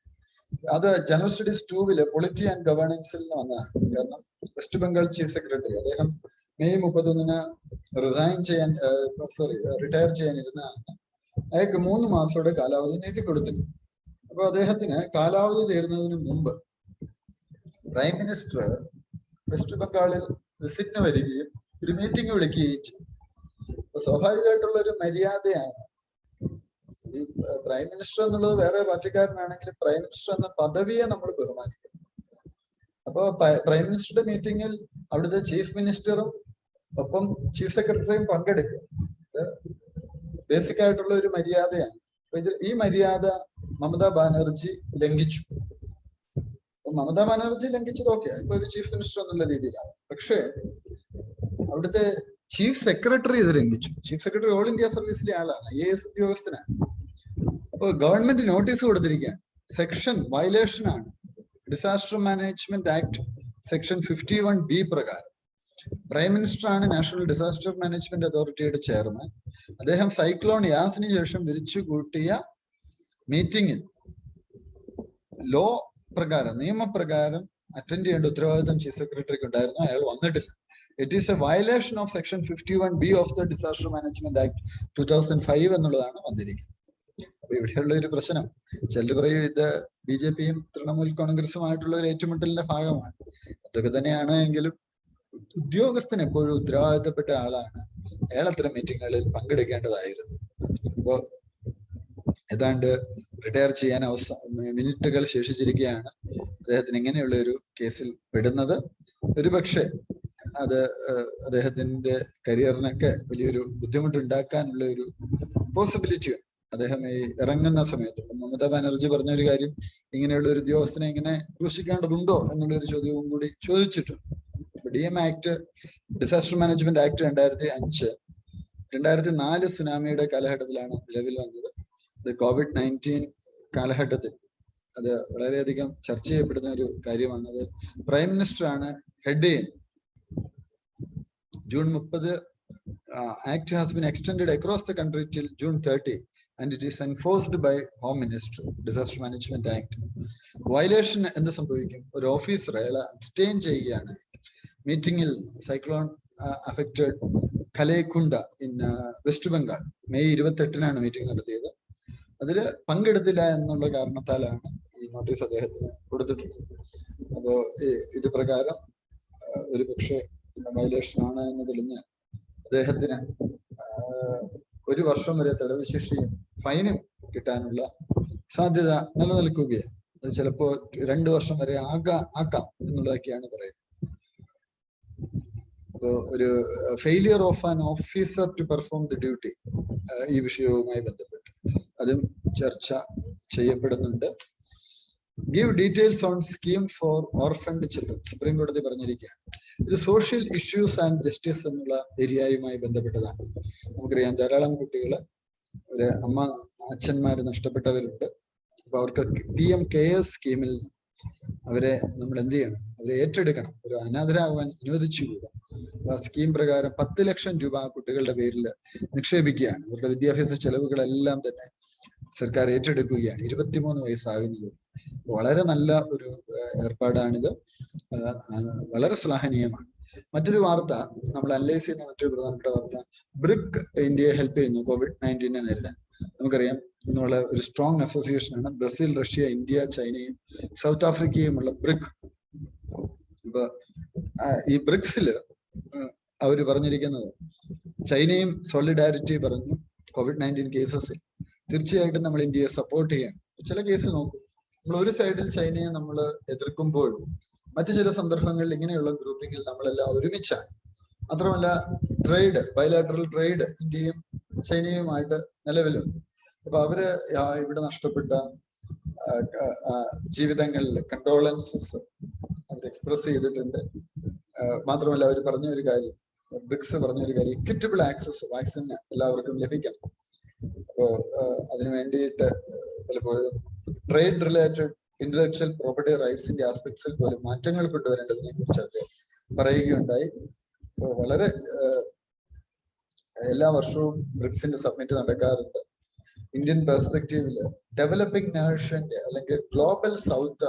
അത് ജനറൽ സ്റ്റഡീസ് 2 പൊളിറ്റി ആൻഡ് ഗവേണൻസിൽ നിന്ന് വന്നതാണ്. കാരണം വെസ്റ്റ് ബംഗാൾ ചീഫ് സെക്രട്ടറി അദ്ദേഹം മെയ് 31 റിട്ടയർ ചെയ്യാനിരുന്നതാണ്. അയാൾക്ക് 3 മാസത്തോടെ കാലാവധി നീട്ടിക്കൊടുത്തിരുന്നു. അപ്പൊ അദ്ദേഹത്തിന് കാലാവധി തീരുന്നതിന് മുമ്പ് പ്രൈം മിനിസ്റ്റർ വെസ്റ്റ് ബംഗാളിൽ വിസിറ്റിന് വരികയും ഒരു മീറ്റിംഗ് വിളിക്കുകയും ചെയ്തു. അപ്പൊ സ്വാഭാവികമായിട്ടുള്ള ഒരു മര്യാദയാണ്. ഈ പ്രൈം മിനിസ്റ്റർ എന്നുള്ളത് വേറെ പാർട്ടിക്കാരനാണെങ്കിൽ പ്രൈം മിനിസ്റ്റർ എന്ന പദവിയെ നമ്മൾ ബഹുമാനിക്കും. അപ്പൊ പ്രൈം മിനിസ്റ്ററുടെ മീറ്റിംഗിൽ അവിടുത്തെ ചീഫ് മിനിസ്റ്ററും ഒപ്പം ചീഫ് സെക്രട്ടറിയും പങ്കെടുക്കുക ബേസിക് ആയിട്ടുള്ള ഒരു മര്യാദയാണ്. അപ്പൊ ഈ മര്യാദ മമതാ ബാനർജി ലംഘിച്ചു. മമതാ ബാനർജി ലംഘിച്ചത് ഓക്കെ, ഇപ്പൊ ഒരു ചീഫ് മിനിസ്റ്റർ എന്നുള്ള രീതിയിലാണ്. പക്ഷേ അവിടുത്തെ ചീഫ് സെക്രട്ടറി ഇത് ലംഘിച്ചു. ചീഫ് സെക്രട്ടറി ഓൾ ഇന്ത്യ സർവീസിലെ ആളാണ്, IAS ഉദ്യോഗസ്ഥനാണ്. അപ്പൊ ഗവൺമെന്റ് നോട്ടീസ് കൊടുത്തിരിക്കുകയാണ്. സെക്ഷൻ വയലേഷൻ ആണ്. Disaster management act section 51B പ്രകാരം പ്രൈം മിനിസ്റ്റർ ആണ് നാഷണൽ ഡിസാസ്റ്റർ മാനേജ്മെന്റ് അതോറിറ്റിയുടെ ചെയർമാൻ. അദ്ദേഹം സൈക്ലോൺ യാസിന് ശേഷം വിളിച്ചു കൂട്ടിയ മീറ്റിംഗിൽ ലോ പ്രകാരം, നിയമപ്രകാരം അറ്റൻഡ് ചെയ്യേണ്ട ഉത്തരവാദിത്തം ചീഫ് സെക്രട്ടറിക്ക് ഉണ്ടായിരുന്നു. അയാൾ വന്നിട്ടില്ല. It is A violation of section 51B of the disaster management act 2005 എന്നുള്ളതാണ് വന്നിരിക്കുന്നത്. അപ്പൊ ഇവിടെയുള്ള ഒരു പ്രശ്നം, ചിലർ പറയും ഇത് BJPയും തൃണമൂൽ കോൺഗ്രസുമായിട്ടുള്ള ഒരു ഏറ്റുമുട്ടലിന്റെ ഭാഗമാണ്. അതൊക്കെ തന്നെയാണ് എങ്കിലും ഉദ്യോഗസ്ഥൻ എപ്പോഴും ഉത്തരവാദിത്തപ്പെട്ട ആളാണ്. അയാൾ അത്തരം മീറ്റിങ്ങുകളിൽ പങ്കെടുക്കേണ്ടതായിരുന്നു. അപ്പോ ഏതാണ്ട് റിട്ടയർ ചെയ്യാൻ മിനിറ്റുകൾ ശേഷിച്ചിരിക്കുകയാണ്. അദ്ദേഹത്തിന് ഇങ്ങനെയുള്ള ഒരു കേസിൽ പെടുന്നത് ഒരുപക്ഷെ അത് അദ്ദേഹത്തിന്റെ കരിയറിനൊക്കെ വലിയൊരു ബുദ്ധിമുട്ടുണ്ടാക്കാനുള്ള ഒരു പോസിബിലിറ്റി ഉണ്ട്. അദ്ദേഹം ഈ ഇറങ്ങുന്ന സമയത്ത് മമതാ ബാനർജി പറഞ്ഞ ഒരു കാര്യം, ഇങ്ങനെയുള്ള ഒരു ഉദ്യോഗസ്ഥനെ ഇങ്ങനെ ക്രൂശിക്കേണ്ടതുണ്ടോ എന്നുള്ള ഒരു ചോദ്യവും കൂടി ചോദിച്ചിട്ടുണ്ട്. DM act, disaster management act 2005 2004 സുനാമിയുടെ കാലഘട്ടത്തിലാണ് നിലവിൽ വന്നത്. ഇത് COVID-19 കാലഘട്ടത്തിൽ അത് വളരെയധികം ചർച്ച ചെയ്യപ്പെടുന്ന ഒരു കാര്യമാണ്. അത് പ്രൈം മിനിസ്റ്റർ ആണ് ഹെഡ് ചെയ്യുന്നത്. June 30 Act has been extended across the country till June 30 and it is enforced by Home Ministry. Disaster Management Act violation എന്ത് സംഭവിക്കും? ഒരു ഓഫീസർ അയാളെ അബ്സ്റ്റെയിൻ ചെയ്യുകയാണ്. മീറ്റിംഗിൽ cyclone affected Kalaikunda in west Bengal May 28 meeting നടത്തിയത്. അതിൽ പങ്കെടുത്തില്ല എന്നുള്ള കാരണത്താലാണ് ഈ നോട്ടീസ് അദ്ദേഹത്തിന് കൊടുത്തിട്ടുള്ളത്. അപ്പോ ഇത് പ്രകാരം ഒരു പക്ഷേ വയലേഷൻ ആണ് എന്ന് തെളിഞ്ഞ് അദ്ദേഹത്തിന് 1 വർഷം വരെ തടവ് ശിക്ഷയും ഫൈനും കിട്ടാനുള്ള സാധ്യത നിലനിൽക്കുകയാണ്. അത് ചിലപ്പോ 2 വർഷം വരെ ആക്കാം എന്നുള്ളതൊക്കെയാണ് പറയുന്നത്. അപ്പോൾ ഒരു failure of an officer to perform the duty, ഈ വിഷയവുമായി ബന്ധപ്പെട്ട് അതും ചർച്ച ചെയ്യപ്പെടുന്നുണ്ട്. Give details on scheme for orphaned children, supreme കോടതി പറഞ്ഞിരിക്കുകയാണ്. ഇത് സോഷ്യൽ ഇഷ്യൂസ് ആൻഡ് ജസ്റ്റിസ് എന്നുള്ള ഏരിയയുമായി ബന്ധപ്പെട്ടതാണ്. നമുക്കറിയാം ധാരാളം കുട്ടികള്, ഒരു അച്ഛന്മാര് നഷ്ടപ്പെട്ടവരുണ്ട്. അപ്പൊ അവർക്ക് PM കെയർ സ്കീമിൽ അവരെ നമ്മൾ എന്ത് ചെയ്യണം? അവരെ ഏറ്റെടുക്കണം, ഒരു അനാഥരാകാൻ അനുവദിച്ചുകൂടാ. ആ സ്കീം പ്രകാരം 10 ലക്ഷം രൂപ ആ കുട്ടികളുടെ പേരിൽ നിക്ഷേപിക്കുകയാണ്. അവരുടെ വിദ്യാഭ്യാസ ചെലവുകളെല്ലാം തന്നെ സർക്കാർ ഏറ്റെടുക്കുകയാണ്. 23 വയസ്സാകുന്നത്. വളരെ നല്ല ഒരു ഏർപ്പാടാണിത്, വളരെ ശ്ലാഘനീയമാണ്. മറ്റൊരു വാർത്ത നമ്മൾ അനലൈസ് ചെയ്യുന്ന മറ്റൊരു പ്രധാനപ്പെട്ട വാർത്ത, ബ്രിക് ഇന്ത്യയെ ഹെൽപ്പ് ചെയ്യുന്നു COVID-19 നേരിടാൻ. നമുക്കറിയാം ഇന്നുള്ള ഒരു സ്ട്രോങ് അസോസിയേഷനാണ് ബ്രസീൽ, റഷ്യ, ഇന്ത്യ, ചൈനയും സൗത്ത് ആഫ്രിക്കയുമുള്ള ബ്രിക്. ഇപ്പൊ ഈ ബ്രിക്സില് അവർ പറഞ്ഞിരിക്കുന്നത്, ചൈനയും സോളിഡാരിറ്റി പറഞ്ഞു COVID-19 കേസസിൽ. തീർച്ചയായിട്ടും നമ്മൾ ഇന്ത്യയെ സപ്പോർട്ട് ചെയ്യണം. ചില കേസ് നോക്കും, നമ്മൾ ഒരു സൈഡിൽ ചൈനയെ നമ്മൾ എതിർക്കുമ്പോഴും മറ്റു ചില സന്ദർഭങ്ങളിൽ ഇങ്ങനെയുള്ള ഗ്രൂപ്പിങ്ങിൽ നമ്മളെല്ലാം ഒരുമിച്ചാണ്. മാത്രമല്ല ട്രേഡ്, ബയലാറ്ററൽ ട്രേഡ് ഇന്ത്യയും ചൈനയുമായിട്ട് നിലവിലുണ്ട്. അപ്പൊ അവര് ഇവിടെ നഷ്ടപ്പെട്ട ജീവിതങ്ങളിൽ കണ്ടോളൻസസ് അവർ എക്സ്പ്രസ് ചെയ്തിട്ടുണ്ട്. മാത്രമല്ല അവർ പറഞ്ഞ ഒരു കാര്യം, ബ്രിക്സ് പറഞ്ഞ ഒരു കാര്യം, ഇക്വിറ്റബിൾ ആക്സസ് വാക്സിന് എല്ലാവർക്കും ലഭിക്കണം. അപ്പോ അതിനു വേണ്ടിയിട്ട് പലപ്പോഴും ട്രേഡ് റിലേറ്റഡ് ഇന്റലക്ച്വൽ പ്രോപ്പർട്ടി റൈറ്റ്സിന്റെ ആസ്പെക്ട്സിൽ പോലും മാറ്റങ്ങൾ കൊണ്ടുവരേണ്ടതിനെ കുറിച്ച് അവർ പറയുകയുണ്ടായി. വളരെ എല്ലാ വർഷവും ബ്രിക്സിന്റെ സബ്മിറ്റ് നടക്കാറുണ്ട്. ഇന്ത്യൻ പെർസ്പെക്റ്റീവില് ഡെവലപ്പിംഗ് നേഷന്റെ അല്ലെങ്കിൽ ഗ്ലോബൽ സൗത്ത്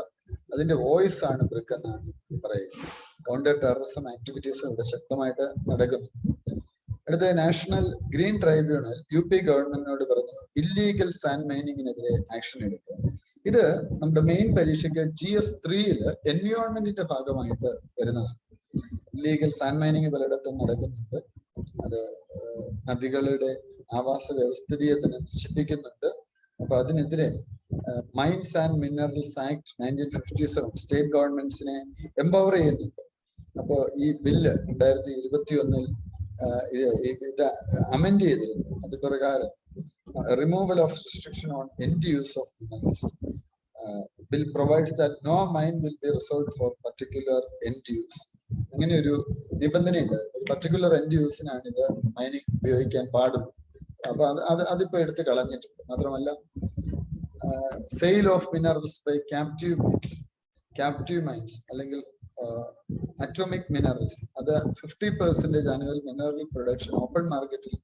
അതിന്റെ വോയിസ് ആണ് ബ്രിക് എന്നാണ് പറയുന്നത്. കൗണ്ടർ ടെററിസം ആക്ടിവിറ്റീസ് ഇവിടെ ശക്തമായിട്ട് നടക്കുന്നു. അടുത്ത നാഷണൽ ഗ്രീൻ ട്രൈബ്യൂണൽ UP ഗവൺമെന്റിനോട് പറഞ്ഞു ഇല്ലീഗൽ സാൻഡ് മൈനിങ്ങിനെതിരെ ആക്ഷൻ എടുക്കുക. ഇത് നമ്മുടെ മെയിൻ പരീക്ഷയ്ക്ക് GS3 എൻവയോൺമെന്റിന്റെ ഭാഗമായിട്ട് വരുന്നതാണ്. ഇല്ലീഗൽ സാൻഡ് മൈനിങ് പലയിടത്തും നടക്കുന്നുണ്ട്. അത് നദികളുടെ ആവാസ വ്യവസ്ഥിതിയെ തന്നെ നശിപ്പിക്കുന്നുണ്ട്. അപ്പൊ അതിനെതിരെ mines and minerals act 1957 state ഗവൺമെന്റ്സിനെ എംപവർ ചെയ്യുന്നുണ്ട്. അപ്പോ ഈ ബില്ല് 2021 ഇത് അമെൻഡ് ചെയ്തിരുന്നു. അത് പ്രകാരം removal of restriction on end use of minerals. Bill provides that no mine will be reserved for particular end use. അങ്ങനെ ഒരു നിബന്ധനയുണ്ട്. പർട്ടിക്കുലർ എൻഡ് യൂസിനാണ് ഇത് മൈനിങ് ഉപയോഗിക്കാൻ പാടുള്ളൂ. അപ്പൊ അതിപ്പോ എടുത്ത് കളഞ്ഞിട്ടുണ്ട്. മാത്രമല്ല sale of minerals by captive mines അല്ലെങ്കിൽ അറ്റോമിക് മിനറൽസ്, അത് 50% ആനുവൽ മിനറൽ പ്രൊഡക്ഷൻ ഓപ്പൺ മാർക്കറ്റിൽ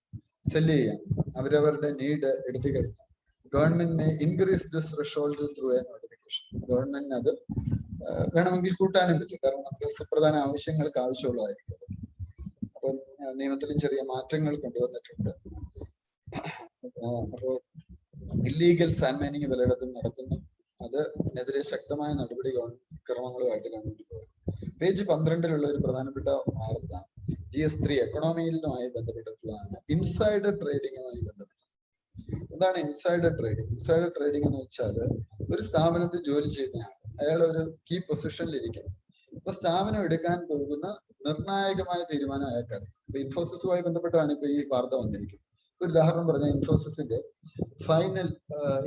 സെല് ചെയ്യാം അവരവരുടെ നീഡ് എടുത്തു കഴിഞ്ഞാൽ. ഗവൺമെന്റിനെ increase this threshold through a notification. ഗവൺമെന്റിന് അത് വേണമെങ്കിൽ കൂട്ടാനും പറ്റും. കാരണം നമുക്ക് സുപ്രധാന ആവശ്യങ്ങൾക്ക് ആവശ്യമുള്ളതായിരിക്കും അത്. അപ്പം നിയമത്തിലും ചെറിയ മാറ്റങ്ങൾ കൊണ്ടുവന്നിട്ടുണ്ട്. അപ്പോൾ ഇല്ലീഗൽ സാൻഡ് മൈനിങ് പലയിടത്തും നടത്തുന്നു. അതിനെതിരെ ശക്തമായ നടപടിക്രമങ്ങളുമായിട്ട് ഗവൺമെന്റ് പോകും. പേജ് 12 ഒരു പ്രധാനപ്പെട്ട വാർത്ത GS3 എക്കണോമിയിലുമായി ബന്ധപ്പെട്ടിട്ടുള്ളതാണ്. ഇൻസൈഡർ ട്രേഡിങ്ങുമായി ബന്ധപ്പെട്ടത്. എന്താണ് ഇൻസൈഡർ ട്രേഡിങ്? ഇൻസൈഡർ ട്രേഡിംഗ് എന്ന് വെച്ചാൽ ഒരു സ്ഥാപനത്തിൽ ജോലി ചെയ്യുന്നയാൾ, അയാൾ ഒരു കീ പൊസിഷനിൽ ഇരിക്കുന്നു. അപ്പൊ സ്ഥാപനം എടുക്കാൻ പോകുന്ന നിർണായകമായ തീരുമാനം അയാൾക്കറിയാം. ഇപ്പൊ ഇൻഫോസിസുമായി ബന്ധപ്പെട്ടാണ് ഇപ്പൊ ഈ വാർത്ത വന്നിരിക്കുന്നത്. ഒരു ഉദാഹരണം പറഞ്ഞാൽ ഇൻഫോസിസിന്റെ ഫൈനൽ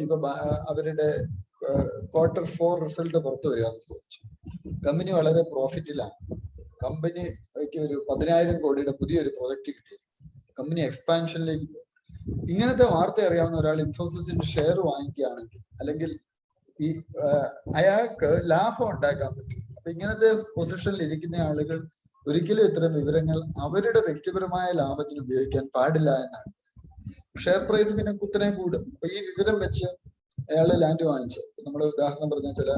ഇപ്പൊ അവരുടെ Q4 റിസൾട്ട് പുറത്തു വരിക എന്ന് ചോദിച്ചു. കമ്പനി വളരെ പ്രോഫിറ്റിലാണ്. കമ്പനിക്ക് ഒരു 10,000 കോടിയുടെ പുതിയൊരു പ്രോജക്റ്റ് കിട്ടി. കമ്പനി എക്സ്പാൻഷനിലേക്ക് പോകും. ഇങ്ങനത്തെ വാർത്ത അറിയാവുന്ന ഒരാൾ ഇൻഫോസിസിന്റെ ഷെയർ വാങ്ങിക്കുകയാണെങ്കിൽ അല്ലെങ്കിൽ ഈ അയാൾക്ക് ലാഭം ഉണ്ടാക്കാൻ പറ്റും. അപ്പൊ ഇങ്ങനത്തെ പൊസിഷനിൽ ഇരിക്കുന്ന ആളുകൾ ഒരിക്കലും ഇത്തരം വിവരങ്ങൾ അവരുടെ വ്യക്തിപരമായ ലാഭത്തിന് ഉപയോഗിക്കാൻ പാടില്ല എന്നാണ്. ഷെയർ പ്രൈസ് പിന്നെ കുത്തനെ കൂടും. അപ്പൊ ഈ വിവരം വെച്ച് അയാള് ലാൻഡ് വാങ്ങിച്ച്, നമ്മൾ ഉദാഹരണം പറഞ്ഞാൽ ചില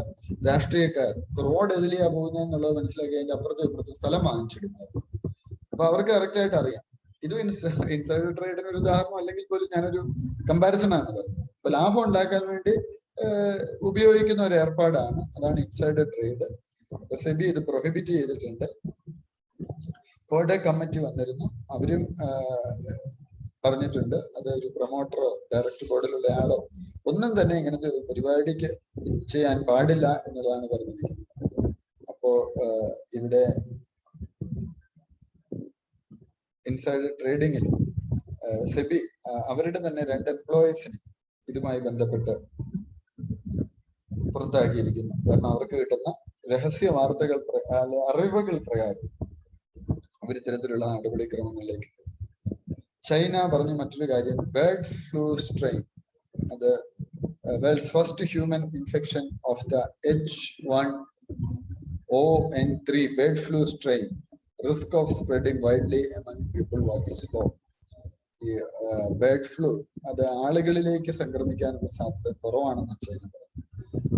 രാഷ്ട്രീയക്കാർ റോഡ് എതിലെയാ പോകുന്നത് എന്നുള്ളത് മനസ്സിലാക്കി അതിന്റെ അപ്പുറത്തും ഇപ്പുറത്തും സ്ഥലം വാങ്ങിച്ചിടുന്നത്. അപ്പൊ അവർക്ക് കറക്റ്റ് ആയിട്ട് അറിയാം. ഇത് ഇൻസൈഡർ ട്രേഡിന് ഒരു ഉദാഹരണം അല്ലെങ്കിൽ പോലും ഞാനൊരു കമ്പാരിസൺ ആണ് പറഞ്ഞത്. അപ്പൊ ലാഭം ഉണ്ടാക്കാൻ വേണ്ടി ഉപയോഗിക്കുന്ന ഒരു ഏർപ്പാടാണ്, അതാണ് ഇൻസൈഡർ ട്രേഡ്. സെബി ഇത് പ്രൊഹിബിറ്റ് ചെയ്തിട്ടുണ്ട്. കോഡക് കമ്മിറ്റി വന്നിരുന്നു, അവരും പറഞ്ഞിട്ടുണ്ട് അത് ഒരു പ്രൊമോട്ടറോ ഡയറക്ടർ ബോർഡിലുള്ള ആളോ ഒന്നും തന്നെ ഇങ്ങനത്തെ ഒരു പരിപാടിക്ക് ചെയ്യാൻ പാടില്ല എന്നുള്ളതാണ് പറഞ്ഞിരിക്കുന്നത്. അപ്പോ ഇവിടെ ഇൻസൈഡർ ട്രേഡിങ്ങിൽ സെബി അവരുടെ തന്നെ 2 എംപ്ലോയീസിന് ഇതുമായി ബന്ധപ്പെട്ട് പുറത്താക്കിയിരിക്കുന്നു. കാരണം അവർക്ക് കിട്ടുന്ന രഹസ്യ വാർത്തകൾ അറിവുകൾ പ്രകാരം അവർ ഇത്തരത്തിലുള്ള നടപടിക്രമങ്ങളിലേക്ക്. ചൈന പറഞ്ഞ മറ്റൊരു കാര്യം, ബേർഡ് ഫ്ലൂ സ്ട്രെയിൻ, അത് world's first human infection of the H1N3 bird flu strain, risk of spreading widely among people was low. ഈ ബേർഡ് ഫ്ലൂ അത് ആളുകളിലേക്ക് സംക്രമിക്കാനുള്ള സാധ്യത കുറവാണെന്ന് ചൈന പറഞ്ഞു.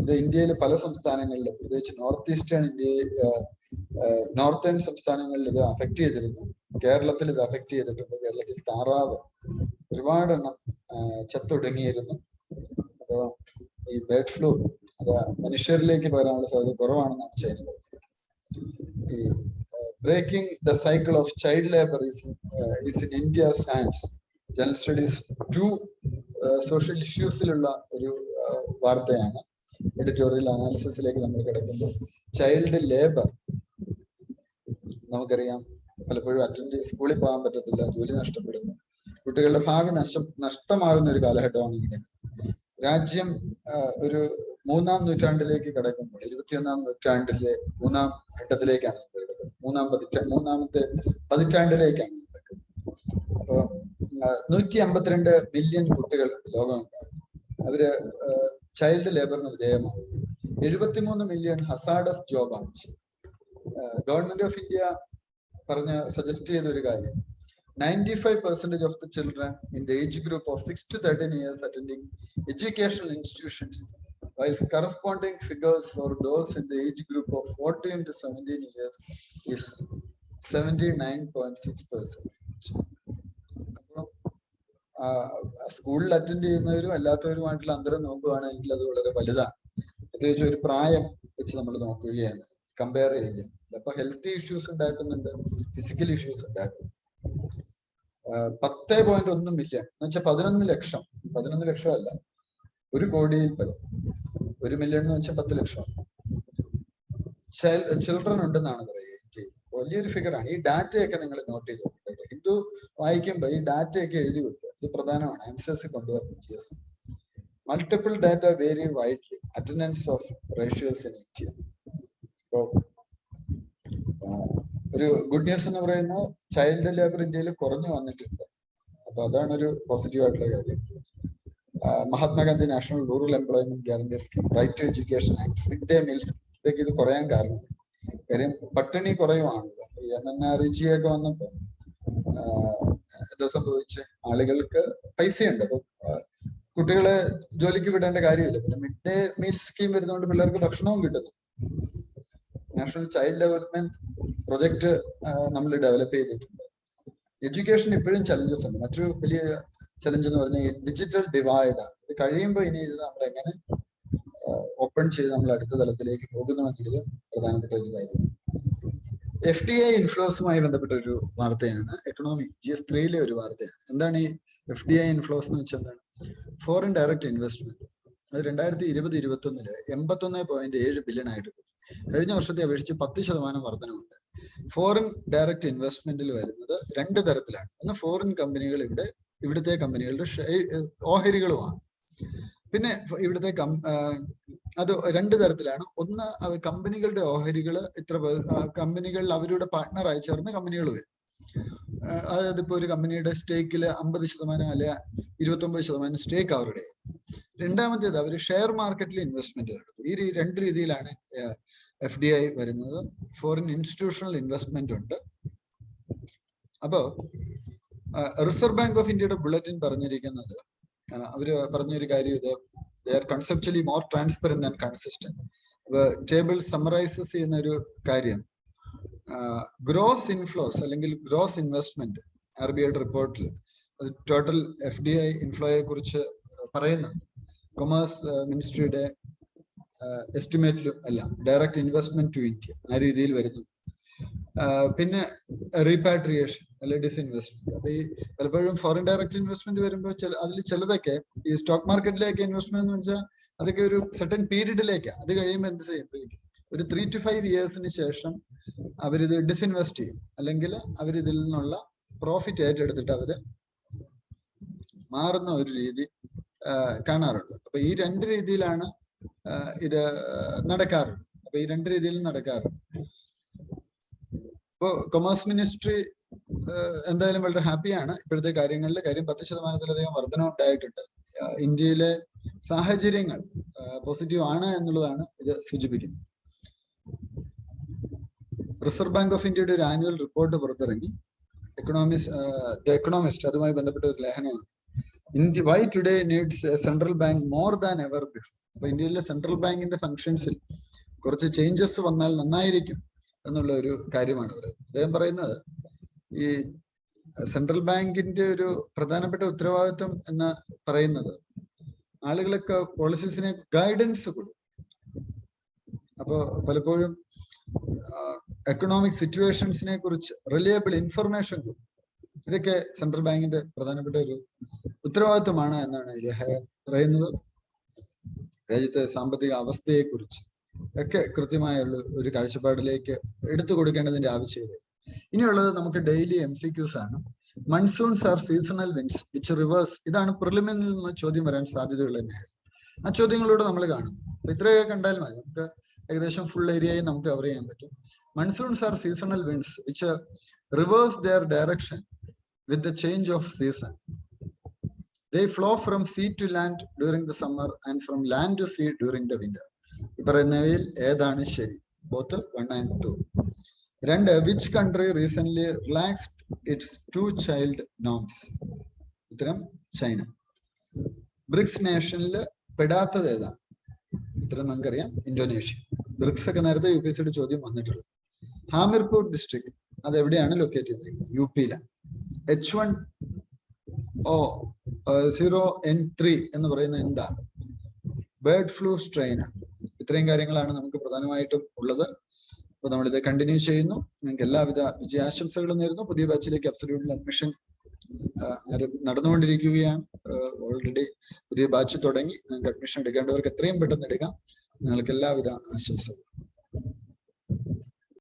ഇത് ഇന്ത്യയിലെ പല സംസ്ഥാനങ്ങളിലും, പ്രത്യേകിച്ച് നോർത്ത് ഈസ്റ്റേൺ നോർത്തേൺ സംസ്ഥാനങ്ങളിൽ ഇത് അഫക്ട് ചെയ്തിരുന്നു. കേരളത്തിൽ ഇത് അഫക്ട് ചെയ്തിട്ടുണ്ട്. കേരളത്തിൽ താറാവ് ഒരുപാടെണ്ണം ചത്തൊടുങ്ങിയിരുന്നു. അപ്പോൾ ഈ ബേർഡ് ഫ്ലൂ അത് മനുഷ്യരിലേക്ക് വരാനുള്ള സാധ്യത കുറവാണെന്നാണ് ചൈന പറഞ്ഞത്. ഈ breaking the cycle of child labour is in India's hands. General studies 2 social ഇഷ്യൂസിലുള്ള ഒരു വാർത്തയാണ്. എഡിറ്റോറിയൽ അനാലിസിസിലേക്ക് നമ്മൾ കിടക്കുമ്പോൾ ചൈൽഡ് ലേബർ നമുക്കറിയാം, പലപ്പോഴും സ്കൂളിൽ പോകാൻ പറ്റത്തില്ല, ജോലി നഷ്ടപ്പെടുന്നു, കുട്ടികളുടെ ഭാവി നഷ്ടമാകുന്ന ഒരു കാലഘട്ടമാണ് ഇവിടെ. രാജ്യം ഒരു 3-ാം നൂറ്റാണ്ടിലേക്ക് കടക്കുമ്പോൾ 21-ാം നൂറ്റാണ്ടിലെ 3-ാം ഘട്ടത്തിലേക്കാണ് കിടക്കുന്നത്. 3-ാമത്തെ പതിറ്റാണ്ടിലേക്കാണ് കിടക്കുന്നത്. അപ്പൊ 152 മില്യൺ കുട്ടികളുണ്ട് ലോകമെമ്പാടും. അവര് ചൈൽഡ് ലേബറിന് വിധേയമാകും. 73 മില്യൺ ഹസാഡസ് ജോബാണ്. ഗവൺമെന്റ് ഓഫ് ഇന്ത്യ സജസ്റ്റ് ചെയ്ത ഒരു കാര്യം, 95% of the children in the age group of 6 to 13 years attending educational institutions, while corresponding figures for those in the age group of 14 to 17 years is 79.6%. സ്കൂളിൽ attend ചെയ്യുന്നവരും അല്ലാത്തവരുമായിട്ടുള്ള അന്തരം നോക്കുകയാണെങ്കിൽ അത് വളരെ വലുതാണ്. പ്രത്യേകിച്ച് ഒരു പ്രായം വെച്ച് നമ്മൾ നോക്കുകയാണ്, കമ്പയർ ചെയ്യുക. അപ്പൊ ഹെൽത്ത് ഇഷ്യൂസ് ഉണ്ടാക്കുന്നുണ്ട്, ഫിസിക്കൽ ഇഷ്യൂസ് ഉണ്ടാക്കുന്നു. 10.1 മില്യൺ എന്ന് വെച്ചാൽ 11 ലക്ഷം. 11 ലക്ഷം അല്ല, 1 കോടിയിൽ പരം. 1 മില്യൺ എന്ന് വെച്ചാൽ 10 ലക്ഷം ചിൽഡ്രൻ ഉണ്ടെന്നാണ് പറയുക. വലിയൊരു ഫിഗറാണ്. ഈ ഡാറ്റയൊക്കെ നിങ്ങൾ നോട്ട് ചെയ്ത് നോക്കിയിട്ട് ഹിന്ദു വായിക്കുമ്പോൾ ഈ ഡാറ്റയൊക്കെ എഴുതി വെക്കുക. ഇത് പ്രധാനമാണ്. ആൻസേഴ്സ് കൊണ്ടുവരണം GS. Multiple data vary widely. Attendance of ratios in India. ഇപ്പോൾ ഒരു ഗുഡ് ന്യൂസ് എന്ന് പറയുന്നത് ചൈൽഡ് ലേബർ ഇന്ത്യയിൽ കുറഞ്ഞു വന്നിട്ടുണ്ട്. അപ്പൊ അതാണ് ഒരു പോസിറ്റീവ് ആയിട്ടുള്ള കാര്യം. Mahatma Gandhi national rural employment guarantee scheme, right to education act, midday meals, ഇതൊക്കെ ഇത് കുറയാൻ കാരണം. കാര്യം പട്ടിണി കുറയുവാണല്ലോ. MNREG ഒക്കെ വന്നപ്പോ എന്താ സംഭവിച്ച്, ആളുകൾക്ക് പൈസയുണ്ട്, അപ്പൊ കുട്ടികളെ ജോലിക്ക് വിടേണ്ട കാര്യമില്ല. പിന്നെ മിഡ് ഡേ മീൽ സ്കീം വരുന്നതുകൊണ്ട് പിള്ളേർക്ക് ഭക്ഷണവും കിട്ടുന്നു. നാഷണൽ ചൈൽഡ് ഡെവലപ്മെന്റ് പ്രൊജക്ട് നമ്മൾ ഡെവലപ്പ് ചെയ്തിട്ടുണ്ട്. എഡ്യൂക്കേഷൻ ഇപ്പോഴും ചലഞ്ചസ് ഉണ്ട്. മറ്റൊരു വലിയ ചലഞ്ച് എന്ന് പറഞ്ഞാൽ ഈ ഡിജിറ്റൽ ഡിവൈഡ്. ഇത് കഴിയുമ്പോൾ ഇനി ഇത് നമ്മൾ എങ്ങനെ ഓപ്പൺ ചെയ്ത് നമ്മൾ അടുത്ത തലത്തിലേക്ക് പോകുന്നു എന്നുള്ളത് പ്രധാനപ്പെട്ട ഒരു കാര്യം. FDI ഇൻഫ്ലോസുമായി ബന്ധപ്പെട്ട ഒരു വാർത്തയാണ്. എക്കണോമി GS 3 ഒരു വാർത്തയാണ്. എന്താണ് ഈ FDI ഇൻഫ്ലോസ് എന്ന് വെച്ചാൽ? എന്താണ്? Foreign direct investment. അത് 2020-21 81.7 ബില്യൺ ആയിട്ട് കഴിഞ്ഞ വർഷത്തെ അപേക്ഷിച്ച് 10% വർധനമുണ്ട്. ഫോറിൻ ഡയറക്റ്റ് ഇൻവെസ്റ്റ്മെന്റിൽ വരുന്നത് രണ്ട് തരത്തിലാണ്. ഒന്ന് ഫോറിൻ കമ്പനികൾ ഇവിടുത്തെ കമ്പനികളുടെ ഓഹരികളുമാണ്. പിന്നെ ഇവിടുത്തെ അത് രണ്ട് തരത്തിലാണ്. ഒന്ന് കമ്പനികളുടെ ഓഹരികൾ കമ്പനികളിൽ അവരുടെ പാർട്ട്ണറായി ചേർന്ന് കമ്പനികൾ വരും. അതായത് ഇപ്പൊ ഒരു കമ്പനിയുടെ സ്റ്റേക്കിൽ 50% അല്ലെ 29% സ്റ്റേക്ക് അവരുടെ. രണ്ടാമത്തേത് അവർ ഷെയർ മാർക്കറ്റിൽ ഇൻവെസ്റ്റ്മെന്റ് നടത്തും. ഈ രണ്ട് രീതിയിലാണ് FDI വരുന്നത്. ഫോറിൻ ഇൻസ്റ്റിറ്റ്യൂഷണൽ ഇൻവെസ്റ്റ്മെന്റ് ഉണ്ട്. അപ്പോ റിസർവ് ബാങ്ക് ഓഫ് ഇന്ത്യയുടെ ബുള്ളറ്റിൻ പറഞ്ഞിരിക്കുന്നത്, അവര് പറഞ്ഞൊരു കാര്യം ഇത്, they are conceptually more transparent and consistent. Table summarises ചെയ്യുന്ന ഒരു കാര്യം, ഗ്രോസ് ഇൻഫ്ലോസ് അല്ലെങ്കിൽ ഗ്രോസ് ഇൻവെസ്റ്റ്മെന്റ് RBIയുടെ റിപ്പോർട്ടിൽ ടോട്ടൽ FDI ഇൻഫ്ലോയെ കുറിച്ച് പറയുന്നുണ്ട്. കൊമേഴ്സ് മിനിസ്ട്രിയുടെ എസ്റ്റിമേറ്റിലും എല്ലാം ഡയറക്റ്റ് ഇൻവെസ്റ്റ്മെന്റ് ടു ഇന്ത്യ ആ രീതിയിൽ വരുന്നു. പിന്നെ റീപാട്രിയേഷൻ അല്ലെ ഡിസ്ഇൻവെസ്റ്റ്മെന്റ്. അപ്പൊ ഈ പലപ്പോഴും ഫോറിൻ ഡയറക്റ്റ് ഇൻവെസ്റ്റ്മെന്റ് വരുമ്പോൾ അതിൽ ചിലതൊക്കെ ഈ സ്റ്റോക്ക് മാർക്കറ്റിലേക്ക് ഇൻവെസ്റ്റ്മെന്റ് എന്ന് വെച്ചാൽ അതൊക്കെ ഒരു സെർട്ടൻ പീരീഡിലേക്കാണ്. അത് കഴിയുമ്പോൾ എന്ത് ചെയ്യും? ഒരു 3 to 5 ഇയേഴ്സിന് ശേഷം അവരിത് ഡിസ്ഇൻവെസ്റ്റ് ചെയ്യും, അല്ലെങ്കിൽ അവരിതിൽ നിന്നുള്ള പ്രോഫിറ്റ് ഏറ്റെടുത്തിട്ട് അവര് മാറുന്ന ഒരു രീതി കാണാറുണ്ട്. അപ്പൊ ഈ രണ്ട് രീതിയിലാണ് ഇത് നടക്കാറുണ്ട്. അപ്പൊ ഈ രണ്ട് രീതിയിൽ നടക്കാറുണ്ട്. ഇപ്പോ കൊമേഴ്സ് മിനിസ്ട്രി എന്തായാലും വളരെ ഹാപ്പിയാണ് ഇപ്പോഴത്തെ കാര്യങ്ങളിൽ. കാര്യം 10%-ലധികം വർധന ഉണ്ടായിട്ടുണ്ട്. ഇന്ത്യയിലെ സാഹചര്യങ്ങൾ പോസിറ്റീവ് ആണ് എന്നുള്ളതാണ് ഇത് സൂചിപ്പിക്കുന്നത്. റിസർവ് ബാങ്ക് ഓഫ് ഇന്ത്യയുടെ ഒരു ആനുവൽ റിപ്പോർട്ട് പുറത്തിറങ്ങി. എക്കണോമിസ്റ്റ് അതുമായി ബന്ധപ്പെട്ട ഒരു ലേഖനമാണ്. India why today needs central bank more than ever before. അപ്പൊ ഇന്ത്യയിലെ സെൻട്രൽ ബാങ്കിന്റെ ഫങ്ഷൻസിൽ കുറച്ച് ചേഞ്ചസ് വന്നാൽ നന്നായിരിക്കും എന്നുള്ള ഒരു കാര്യമാണ് പറയുന്നത്. അദ്ദേഹം പറയുന്നത് ഈ സെൻട്രൽ ബാങ്കിന്റെ ഒരു പ്രധാനപ്പെട്ട ഉത്തരവാദിത്വം എന്ന് പറയുന്നത് ആളുകളൊക്കെ പോളിസീസിനെ ഗൈഡൻസ് കൊടുക്കും. അപ്പോ പലപ്പോഴും എക്കണോമിക് സിറ്റുവേഷൻസിനെ കുറിച്ച് റിലയബിൾ ഇൻഫർമേഷൻ കൊടുക്കും. ഇതൊക്കെ സെൻട്രൽ ബാങ്കിന്റെ പ്രധാനപ്പെട്ട ഒരു ഉത്തരവാദിത്വമാണ് എന്നാണ് പറയുന്നത്. രാജ്യത്തെ സാമ്പത്തിക അവസ്ഥയെ കുറിച്ച് ഒക്കെ കൃത്യമായുള്ള ഒരു കാഴ്ചപ്പാടിലേക്ക് എടുത്തു കൊടുക്കേണ്ടതിന്റെ ആവശ്യകത. ഇനിയുള്ളത് നമുക്ക് ഡെയിലി MCQs ആണ്. Monsoons are seasonal winds which reverse. ഇതാണ് പ്രിലിമിനറിൽ നിന്ന് ചോദ്യം വരാൻ സാധ്യതയുള്ള മേഖല. ആ ചോദ്യങ്ങളോട് നമ്മൾ കാണും. അപ്പൊ ഇത്രയൊക്കെ കണ്ടാൽ മതി, നമുക്ക് ഏകദേശം ഫുൾ ഏരിയയും നമുക്ക് കവർ ചെയ്യാൻ പറ്റും. Monsoons are seasonal winds which reverse their direction with the change of season. They flow from sea to land during the summer and from land to sea during the winter. ഈ പറയുന്നവയിൽ ഏതാണ് ശരി? Both 1 and 2. 2. Which country recently relaxed its 2-child norms? ഉത്തരം China. BRICS നേഷനിൽ പെടാത്തത് ഏതാണ്? ഉത്തരം നമുക്കറിയാം, Indonesia. BRICS ഒക്കെ നേരത്തെ UPSCയുടെ ചോദ്യം വന്നിട്ടുള്ളത്. ഹാമിർപൂർ ഡിസ്ട്രിക്ട് അത് എവിടെയാണ് ലൊക്കേറ്റ് ചെയ്തിരിക്കുന്നത്? UP-യിലാണ്. H1O0N3 എന്ന് പറയുന്നത് എന്താണ്? Bird flu strain. ഇത്രയും കാര്യങ്ങളാണ് നമുക്ക് പ്രധാനമായിട്ടും ഉള്ളത്. അപ്പൊ നമ്മളിത് കണ്ടിന്യൂ ചെയ്യുന്നു. നിങ്ങൾക്ക് എല്ലാവിധ വിജയാശംസകളും നേരുന്നു. പുതിയ ബാച്ചിലേക്ക് അബ്സല്യൂട്ട് അഡ്മിഷൻ നടന്നുകൊണ്ടിരിക്കുകയാണ്. ഓൾറെഡി പുതിയ ബാച്ച് തുടങ്ങി. നിങ്ങൾക്ക് അഡ്മിഷൻ എടുക്കേണ്ടവർക്ക് എത്രയും പെട്ടെന്ന് എടുക്കാം. നിങ്ങൾക്ക് എല്ലാവിധ ആശംസകളും.